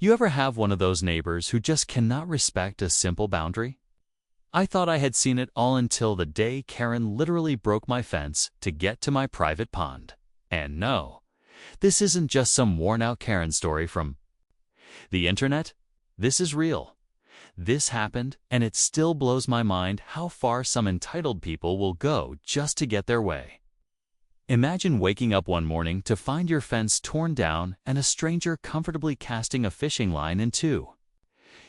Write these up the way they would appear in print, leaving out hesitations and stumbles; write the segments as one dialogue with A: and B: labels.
A: You ever have one of those neighbors who just cannot respect a simple boundary? I thought I had seen it all until the day Karen literally broke my fence to get to my private pond. And no, this isn't just some worn-out Karen story from the internet. This is real. This happened, and it still blows my mind how far some entitled people will go just to get their way. Imagine waking up one morning to find your fence torn down and a stranger comfortably casting a fishing line in two.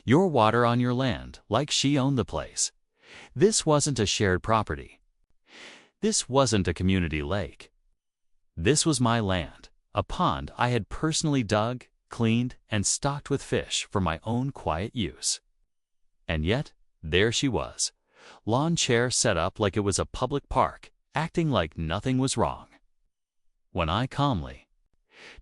A: Your water on your land, like she owned the place. This wasn't a shared property. This wasn't a community lake. This was my land, a pond I had personally dug, cleaned, and stocked with fish for my own quiet use. And yet, there she was, lawn chair set up like it was a public park, acting like nothing was wrong. When I calmly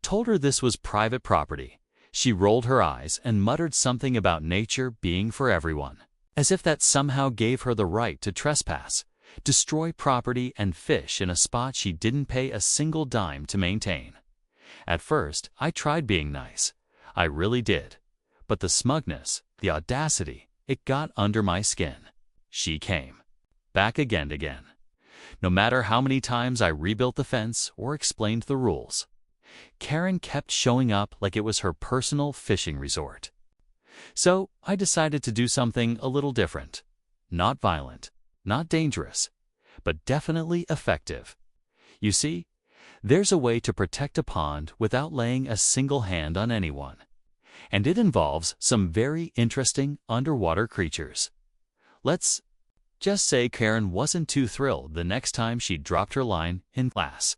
A: told her this was private property, she rolled her eyes and muttered something about nature being for everyone, as if that somehow gave her the right to trespass, destroy property and fish in a spot she didn't pay a single dime to maintain. At first, I tried being nice. I really did. But the smugness, the audacity, it got under my skin. She came back again. No matter how many times I rebuilt the fence or explained the rules, Karen kept showing up like it was her personal fishing resort. So I decided to do something a little different. Not violent, not dangerous, but definitely effective. You see, there's a way to protect a pond without laying a single hand on anyone. And it involves some very interesting underwater creatures. Let's just say Karen wasn't too thrilled the next time she dropped her line in class.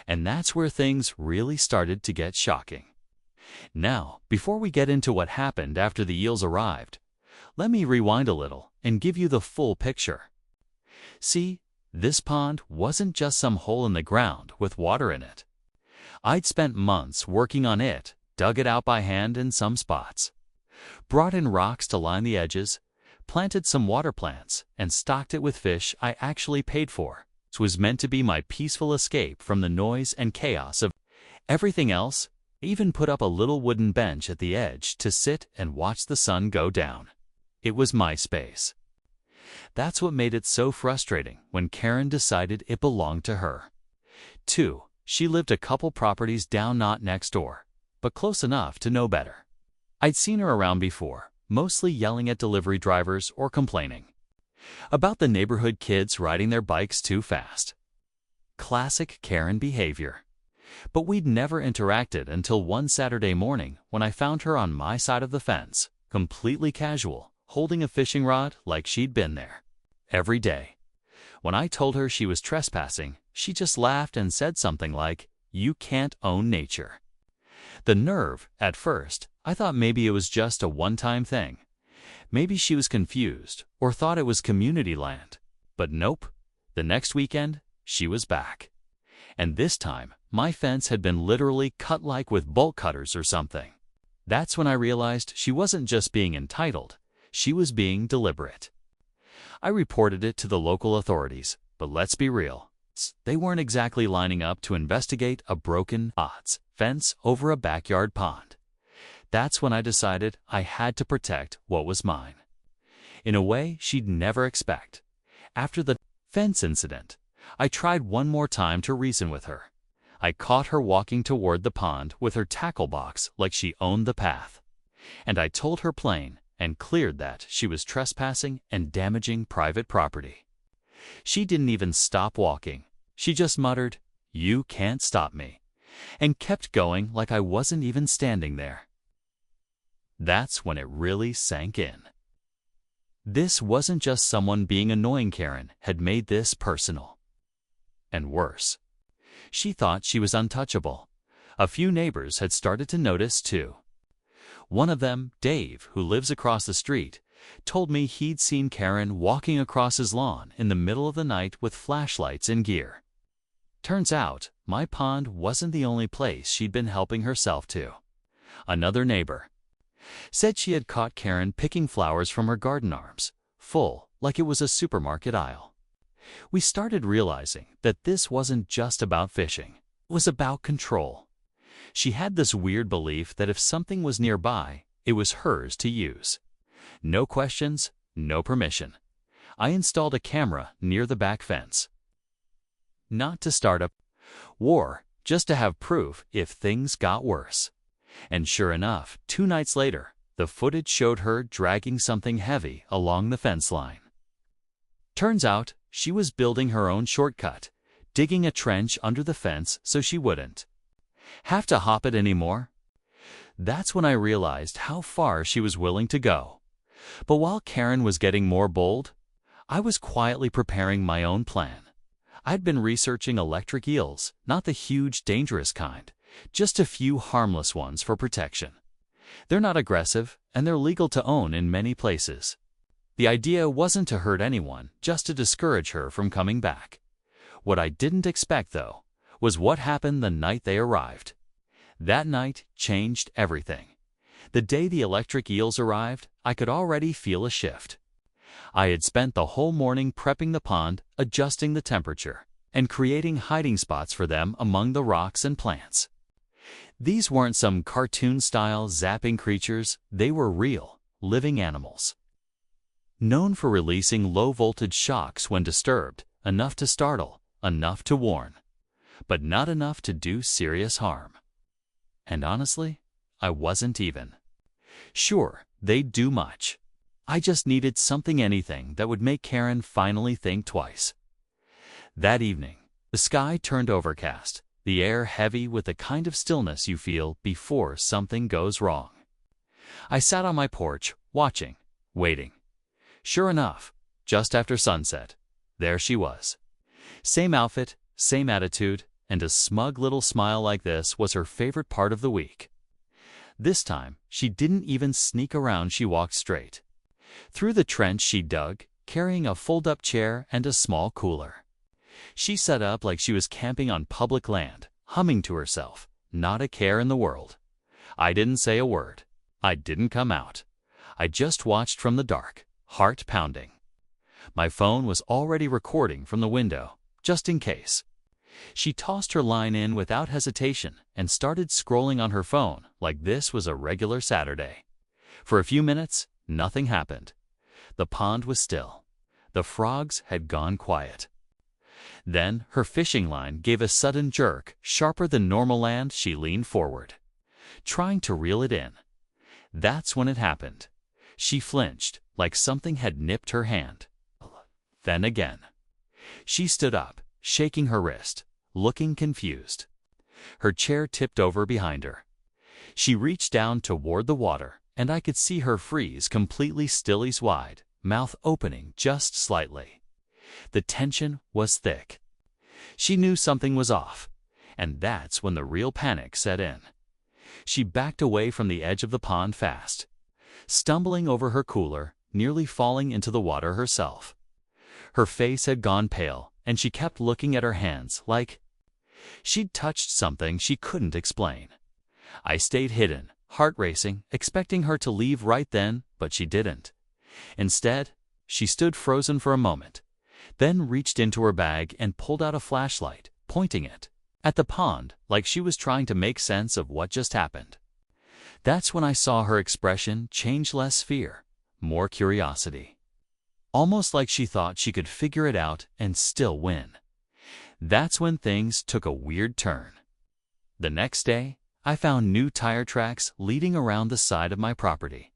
A: And that's where things really started to get shocking. Now, before we get into what happened after the eels arrived, let me rewind a little and give you the full picture. See, this pond wasn't just some hole in the ground with water in it. I'd spent months working on it, dug it out by hand in some spots, brought in rocks to line the edges, planted some water plants, and stocked it with fish I actually paid for. It was meant to be my peaceful escape from the noise and chaos of everything else. I even put up a little wooden bench at the edge to sit and watch the sun go down. It was my space. That's what made it so frustrating when Karen decided it belonged to her. 2. She lived a couple properties down, not next door, but close enough to know better. I'd seen her around before, mostly yelling at delivery drivers or complaining about the neighborhood kids riding their bikes too fast. Classic Karen behavior. But we'd never interacted until one Saturday morning when I found her on my side of the fence, completely casual, holding a fishing rod like she'd been there every day. When I told her she was trespassing, she just laughed and said something like, "You can't own nature." The nerve. At first, I thought maybe it was just a one-time thing. Maybe she was confused or thought it was community land. But nope. The next weekend, she was back. And this time, my fence had been literally cut like with bolt cutters or something. That's when I realized she wasn't just being entitled, she was being deliberate. I reported it to the local authorities, but let's be real. They weren't exactly lining up to investigate a broken fence over a backyard pond. That's when I decided I had to protect what was mine. In a way she'd never expect. After the fence incident, I tried one more time to reason with her. I caught her walking toward the pond with her tackle box like she owned the path. And I told her plain and clear that she was trespassing and damaging private property. She didn't even stop walking. She just muttered, "You can't stop me," and kept going like I wasn't even standing there. That's when it really sank in. This wasn't just someone being annoying. Karen had made this personal. And worse, she thought she was untouchable. A few neighbors had started to notice too. One of them, Dave, who lives across the street, told me he'd seen Karen walking across his lawn in the middle of the night with flashlights in gear. Turns out, my pond wasn't the only place she'd been helping herself to. Another neighbor said she had caught Karen picking flowers from her garden arms, full, like it was a supermarket aisle. We started realizing that this wasn't just about fishing. It was about control. She had this weird belief that if something was nearby, it was hers to use. No questions, no permission. I installed a camera near the back fence. Not to start a war, just to have proof if things got worse. And sure enough, 2 nights later, the footage showed her dragging something heavy along the fence line. Turns out, she was building her own shortcut, digging a trench under the fence so she wouldn't have to hop it anymore. That's when I realized how far she was willing to go. But while Karen was getting more bold, I was quietly preparing my own plan. I'd been researching electric eels, not the huge, dangerous kind, just a few harmless ones for protection. They're not aggressive, and they're legal to own in many places. The idea wasn't to hurt anyone, just to discourage her from coming back. What I didn't expect, though, was what happened the night they arrived. That night changed everything. The day the electric eels arrived, I could already feel a shift. I had spent the whole morning prepping the pond, adjusting the temperature, and creating hiding spots for them among the rocks and plants. These weren't some cartoon-style zapping creatures, they were real, living animals. Known for releasing low-voltage shocks when disturbed, enough to startle, enough to warn, but not enough to do serious harm. And honestly, I wasn't even sure they'd do much. I just needed anything that would make Karen finally think twice. That evening, the sky turned overcast, the air heavy with the kind of stillness you feel before something goes wrong. I sat on my porch, watching, waiting. Sure enough, just after sunset, there she was. Same outfit, same attitude, and a smug little smile like this was her favorite part of the week. This time, she didn't even sneak around, she walked straight through the trench she dug, carrying a fold-up chair and a small cooler. She set up like she was camping on public land, humming to herself, not a care in the world. I didn't say a word. I didn't come out. I just watched from the dark, heart pounding. My phone was already recording from the window, just in case. She tossed her line in without hesitation and started scrolling on her phone like this was a regular Saturday. For a few minutes, nothing happened. The pond was still. The frogs had gone quiet. Then her fishing line gave a sudden jerk, sharper than normal, and she leaned forward, trying to reel it in. That's when it happened. She flinched, like something had nipped her hand. Then again. She stood up, shaking her wrist, looking confused. Her chair tipped over behind her. She reached down toward the water, and I could see her freeze completely, stillies wide, mouth opening just slightly. The tension was thick. She knew something was off, and that's when the real panic set in. She backed away from the edge of the pond fast, stumbling over her cooler, nearly falling into the water herself. Her face had gone pale, and she kept looking at her hands like she'd touched something she couldn't explain. I stayed hidden, heart racing, expecting her to leave right then, but she didn't. Instead, she stood frozen for a moment, then reached into her bag and pulled out a flashlight, pointing it at the pond like she was trying to make sense of what just happened. That's when I saw her expression change, less fear, more curiosity. Almost like she thought she could figure it out and still win. That's when things took a weird turn. The next day, I found new tire tracks leading around the side of my property.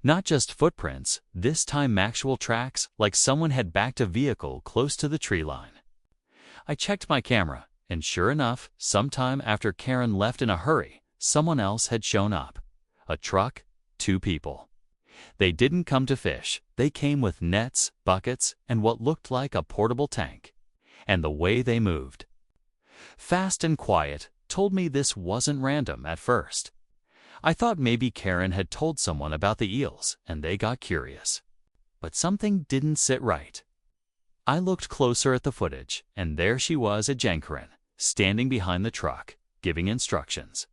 A: Not just footprints, this time actual tracks, like someone had backed a vehicle close to the tree line. I checked my camera, and sure enough, sometime after Karen left in a hurry, someone else had shown up. A truck, 2 people. They didn't come to fish, they came with nets, buckets, and what looked like a portable tank. And the way they moved, fast and quiet, told me this wasn't random at first. I thought maybe Karen had told someone about the eels, and they got curious. But something didn't sit right. I looked closer at the footage, and there she was at Karen, standing behind the truck, giving instructions.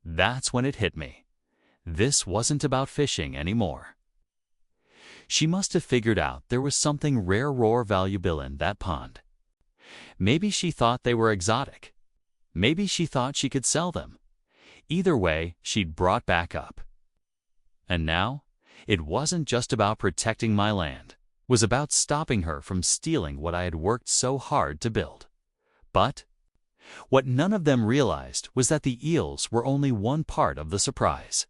A: That's when it hit me. This wasn't about fishing anymore. She must have figured out there was something rare or valuable in that pond. Maybe she thought they were exotic. Maybe she thought she could sell them, Either way, she'd brought back up. And now, it wasn't just about protecting my land. It was about stopping her from stealing what I had worked so hard to build. But what none of them realized was that the eels were only one part of the surprise.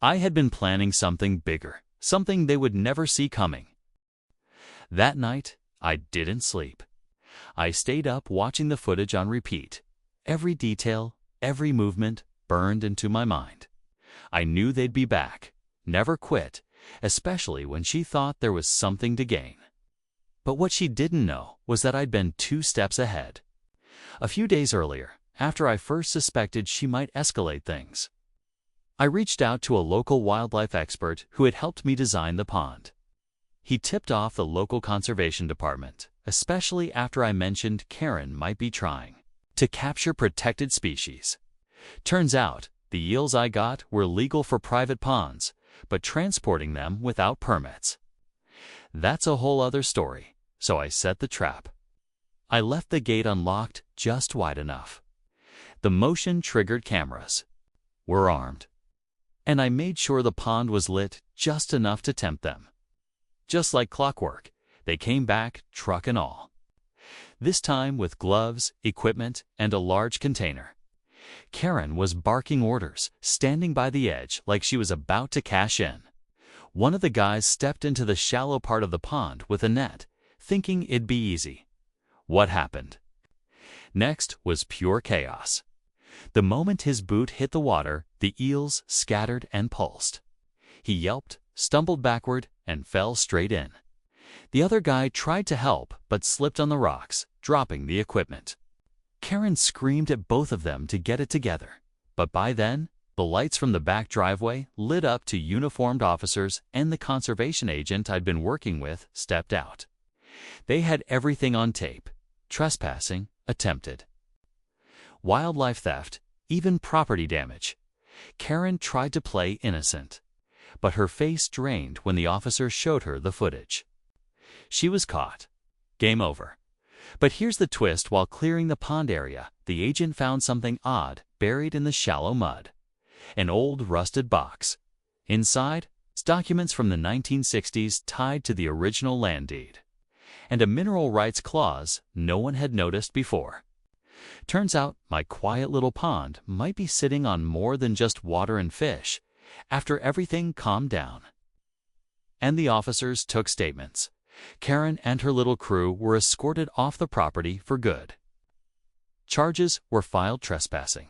A: I had been planning something bigger, something they would never see coming. That night, I didn't sleep. I stayed up watching the footage on repeat. Every detail, every movement burned into my mind. I knew they'd be back, never quit, especially when she thought there was something to gain. But what she didn't know was that I'd been 2 steps ahead. A few days earlier, after I first suspected she might escalate things, I reached out to a local wildlife expert who had helped me design the pond. He tipped off the local conservation department, especially after I mentioned Karen might be trying to capture protected species. Turns out, the eels I got were legal for private ponds, but transporting them without permits. That's a whole other story, so I set the trap. I left the gate unlocked just wide enough. The motion-triggered cameras were armed, and I made sure the pond was lit just enough to tempt them. Just like clockwork, they came back, truck and all. This time with gloves, equipment, and a large container. Karen was barking orders, standing by the edge like she was about to cash in. One of the guys stepped into the shallow part of the pond with a net, thinking it'd be easy. What happened? Next was pure chaos. The moment his boot hit the water, the eels scattered and pulsed. He yelped, stumbled backward, and fell straight in. The other guy tried to help but slipped on the rocks, dropping the equipment. Karen screamed at both of them to get it together, but by then, the lights from the back driveway lit up to uniformed officers, and the conservation agent I'd been working with stepped out. They had everything on tape: trespassing, attempted, wildlife theft, even property damage. Karen tried to play innocent, but her face drained when the officer showed her the footage. She was caught. Game over. But here's the twist: while clearing the pond area, the agent found something odd buried in the shallow mud. An old rusted box. Inside, documents from the 1960s tied to the original land deed, and a mineral rights clause no one had noticed before. Turns out my quiet little pond might be sitting on more than just water and fish. After everything calmed down and the officers took statements, Karen and her little crew were escorted off the property for good. Charges were filed: trespassing,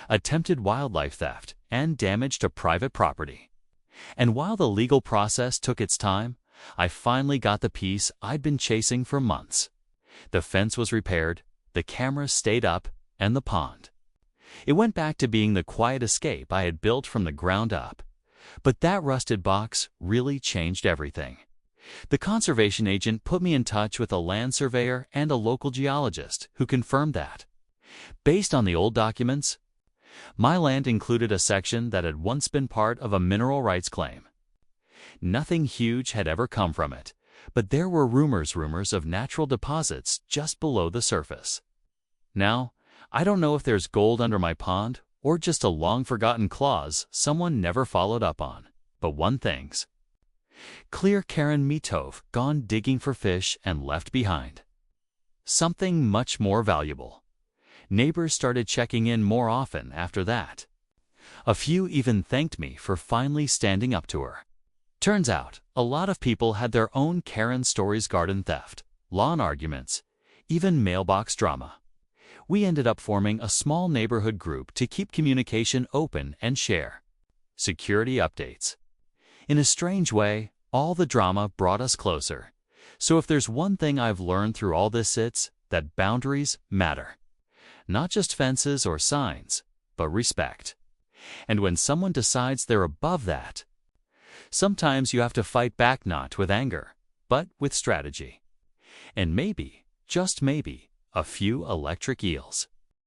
A: attempted wildlife theft, and damage to private property. And while the legal process took its time, I finally got the piece I'd been chasing for months. The fence was repaired, the cameras stayed up, and the pond. It went back to being the quiet escape I had built from the ground up. But that rusted box really changed everything. The conservation agent put me in touch with a land surveyor and a local geologist who confirmed that, based on the old documents, my land included a section that had once been part of a mineral rights claim. Nothing huge had ever come from it, but there were rumors of natural deposits just below the surface. Now, I don't know if there's gold under my pond or just a long-forgotten clause someone never followed up on, but one thing's clear: Karen Mitov gone digging for fish and left behind something much more valuable. Neighbors started checking in more often after that. A few even thanked me for finally standing up to her. Turns out, a lot of people had their own Karen stories: garden theft, lawn arguments, even mailbox drama. We ended up forming a small neighborhood group to keep communication open and share security updates. In a strange way, all the drama brought us closer. So if there's one thing I've learned through all this, it's that boundaries matter. Not just fences or signs, but respect. And when someone decides they're above that, sometimes you have to fight back, not with anger, but with strategy. And maybe, just maybe, a few electric eels.